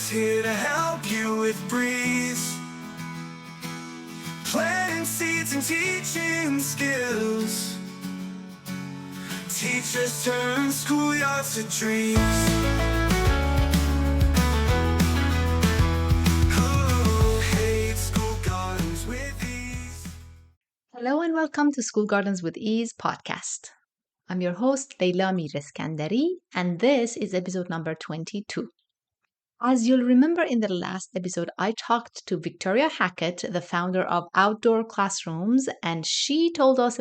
here to help you with breeze, planting seeds and teaching skills. Teachers turn schoolyards to dreams. Oh, hey, School Gardens with Ease. Hello and welcome to School Gardens with Ease podcast. I'm your host, Leila Mireskandari, and this is episode number 22. As you'll remember in the last episode, I talked to Victoria Hackett, the founder of Outdoor Classrooms, and she told us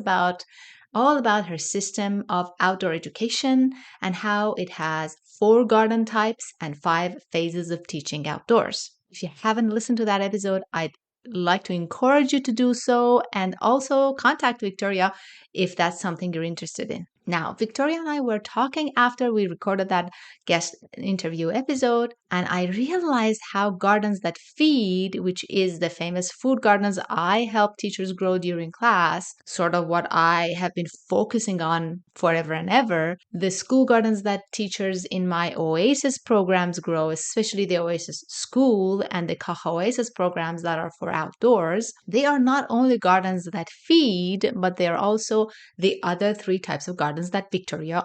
all about her system of outdoor education and how it has 4 garden types and 5 phases of teaching outdoors. If you haven't listened to that episode, I'd like to encourage you to do so and also contact Victoria if that's something you're interested in. Now, Victoria and I were talking after we recorded that guest interview episode, and I realized how gardens that feed, which is the famous food gardens I help teachers grow during class, sort of what I have been focusing on forever and ever, the school gardens that teachers in my Oasis programs grow, especially the Oasis School and the Caja Oasis programs that are for outdoors, they are not only gardens that feed, but they are also the other 3 types of gardens that Victoria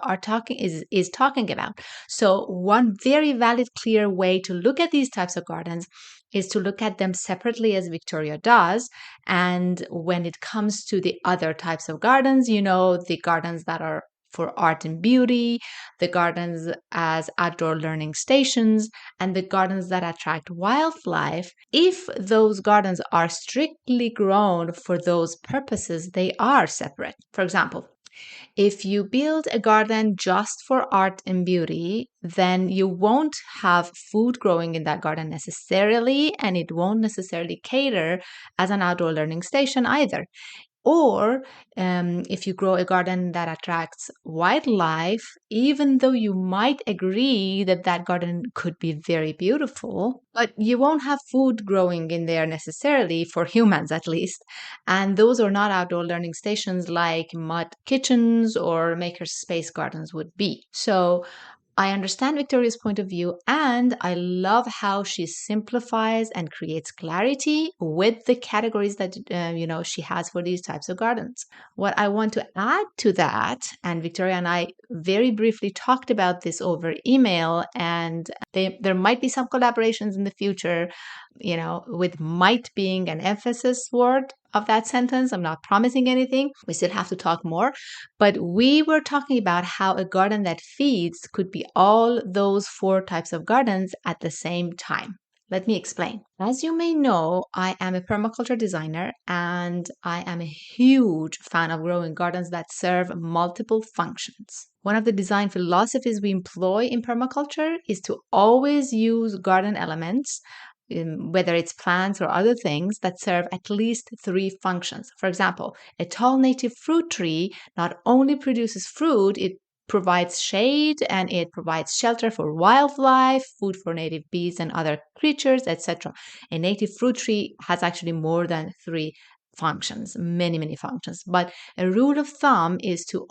is talking about. So one very valid, clear way to look at these types of gardens is to look at them separately as Victoria does. And when it comes to the other types of gardens, the gardens that are for art and beauty, the gardens as outdoor learning stations, and the gardens that attract wildlife, if those gardens are strictly grown for those purposes, they are separate. For example, if you build a garden just for art and beauty, then you won't have food growing in that garden necessarily, and it won't necessarily cater as an outdoor learning station either. Or if you grow a garden that attracts wildlife, even though you might agree that that garden could be very beautiful, but you won't have food growing in there necessarily, for humans at least. And those are not outdoor learning stations like mud kitchens or makerspace gardens would be. So I understand Victoria's point of view, and I love how she simplifies and creates clarity with the categories that she has for these types of gardens. What I want to add to that, and Victoria and I very briefly talked about this over email, and there might be some collaborations in the future, with might being an emphasis word of that sentence. I'm not promising anything. We still have to talk more. But we were talking about how a garden that feeds could be all those 4 types of gardens at the same time. Let me explain. As you may know, I am a permaculture designer and I am a huge fan of growing gardens that serve multiple functions. One of the design philosophies we employ in permaculture is to always use garden elements, whether it's plants or other things, that serve at least 3 functions. For example, a tall native fruit tree not only produces fruit, it provides shade and it provides shelter for wildlife, food for native bees and other creatures, etc. A native fruit tree has actually more than 3 functions, many functions. But a rule of thumb is to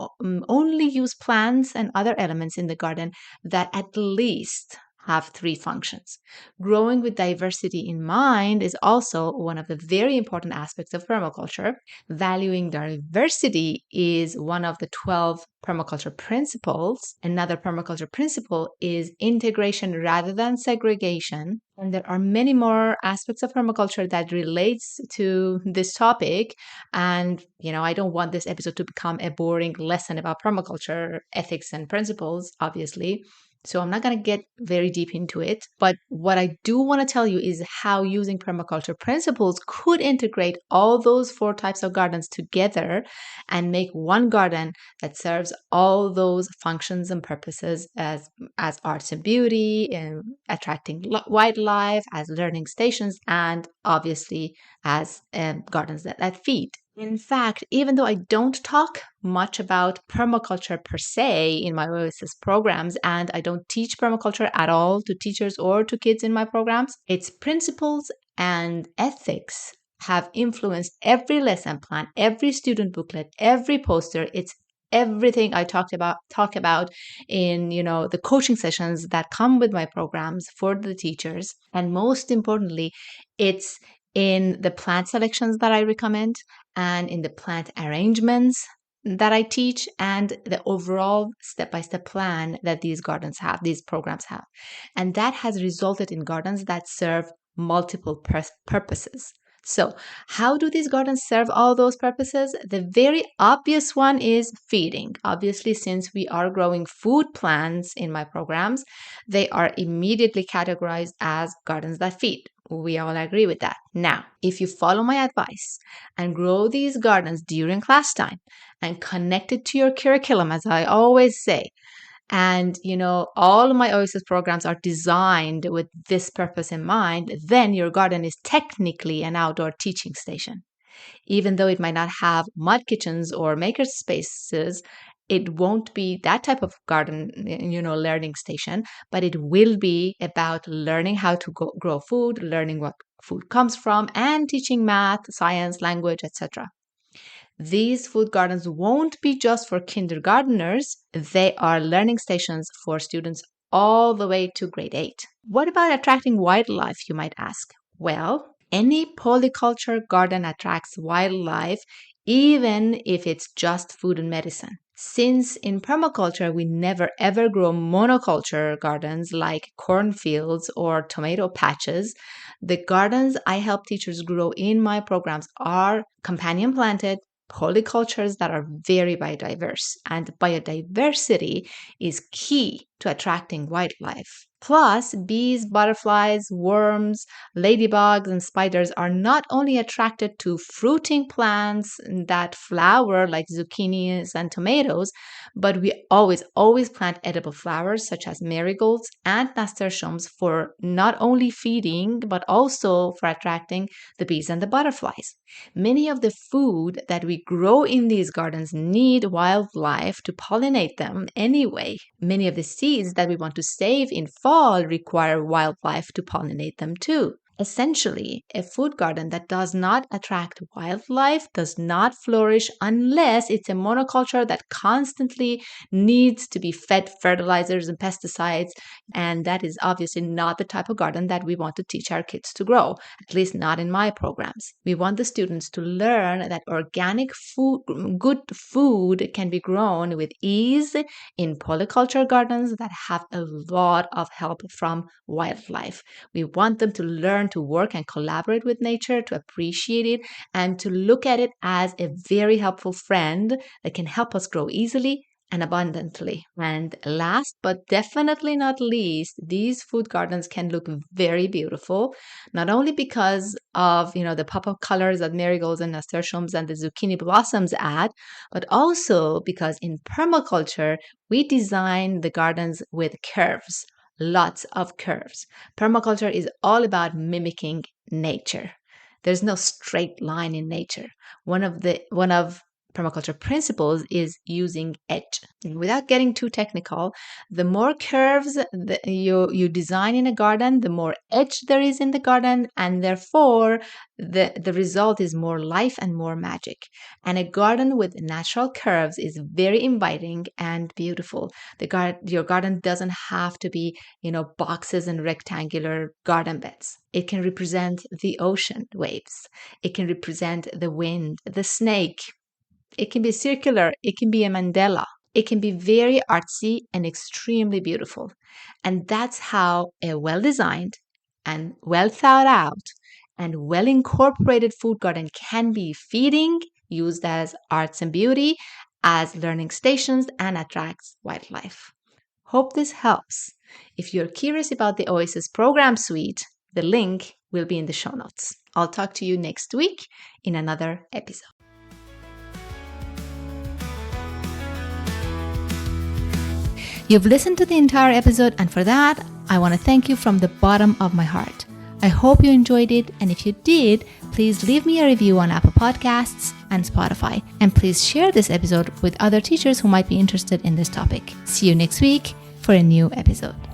only use plants and other elements in the garden that at least have 3 functions. Growing with diversity in mind is also one of the very important aspects of permaculture. Valuing diversity is one of the 12 permaculture principles. Another permaculture principle is integration rather than segregation. And there are many more aspects of permaculture that relates to this topic. And, I don't want this episode to become a boring lesson about permaculture ethics and principles, obviously. So I'm not going to get very deep into it. But what I do want to tell you is how using permaculture principles could integrate all those 4 types of gardens together and make one garden that serves all those functions and purposes as arts and beauty, and attracting wildlife, as learning stations, and obviously as gardens that feed. In fact, even though I don't talk much about permaculture per se in my Oasis programs, and I don't teach permaculture at all to teachers or to kids in my programs, its principles and ethics have influenced every lesson plan, every student booklet, every poster. It's everything I talk about in, the coaching sessions that come with my programs for the teachers. And most importantly, it's in the plant selections that I recommend and in the plant arrangements that I teach and the overall step-by-step plan that these programs have. And that has resulted in gardens that serve multiple purposes. So, how do these gardens serve all those purposes? The very obvious one is feeding. Obviously, since we are growing food plants in my programs, they are immediately categorized as gardens that feed. We all agree with that. Now, if you follow my advice and grow these gardens during class time and connect it to your curriculum, as I always say, and all my Oasis programs are designed with this purpose in mind, then your garden is technically an outdoor teaching station. Even though it might not have mud kitchens or maker spaces, it won't be that type of garden, learning station, but it will be about learning how to grow food, learning what food comes from, and teaching math, science, language, etc. These food gardens won't be just for kindergarteners. They are learning stations for students all the way to grade 8. What about attracting wildlife, you might ask? Well, any polyculture garden attracts wildlife, even if it's just food and medicine. Since in permaculture, we never ever grow monoculture gardens like cornfields or tomato patches, the gardens I help teachers grow in my programs are companion planted polycultures that are very biodiverse, and biodiversity is key to attracting wildlife. Plus, bees, butterflies, worms, ladybugs, and spiders are not only attracted to fruiting plants that flower like zucchinis and tomatoes, but we always plant edible flowers such as marigolds and nasturtiums for not only feeding, but also for attracting the bees and the butterflies. Many of the food that we grow in these gardens need wildlife to pollinate them anyway. Many of the seeds that we want to save in fall require wildlife to pollinate them too. Essentially, a food garden that does not attract wildlife does not flourish unless it's a monoculture that constantly needs to be fed fertilizers and pesticides. And that is obviously not the type of garden that we want to teach our kids to grow, at least not in my programs. We want the students to learn that organic food, good food can be grown with ease in polyculture gardens that have a lot of help from wildlife. We want them to learn to work and collaborate with nature, to appreciate it, and to look at it as a very helpful friend that can help us grow easily and abundantly. And last but definitely not least, these food gardens can look very beautiful, not only because of the pop-up colors that marigolds and nasturtiums and the zucchini blossoms add, but also because in permaculture, we design the gardens with curves. Lots of curves. Permaculture is all about mimicking nature. There's no straight line in nature. One of permaculture principles is using edge. And without getting too technical, the more curves that you design in a garden, the more edge there is in the garden, and therefore the result is more life and more magic. And a garden with natural curves is very inviting and beautiful. Your garden doesn't have to be, boxes and rectangular garden beds. It can represent the ocean waves. It can represent the wind, the snake. It can be circular. It can be a mandala. It can be very artsy and extremely beautiful. And that's how a well-designed and well thought out and well incorporated food garden can be feeding, used as arts and beauty, as learning stations, and attracts wildlife. Hope this helps. If you're curious about the Oasis program suite, the link will be in the show notes. I'll talk to you next week in another episode. You've listened to the entire episode, and for that, I want to thank you from the bottom of my heart. I hope you enjoyed it, and if you did, please leave me a review on Apple Podcasts and Spotify, and please share this episode with other teachers who might be interested in this topic. See you next week for a new episode.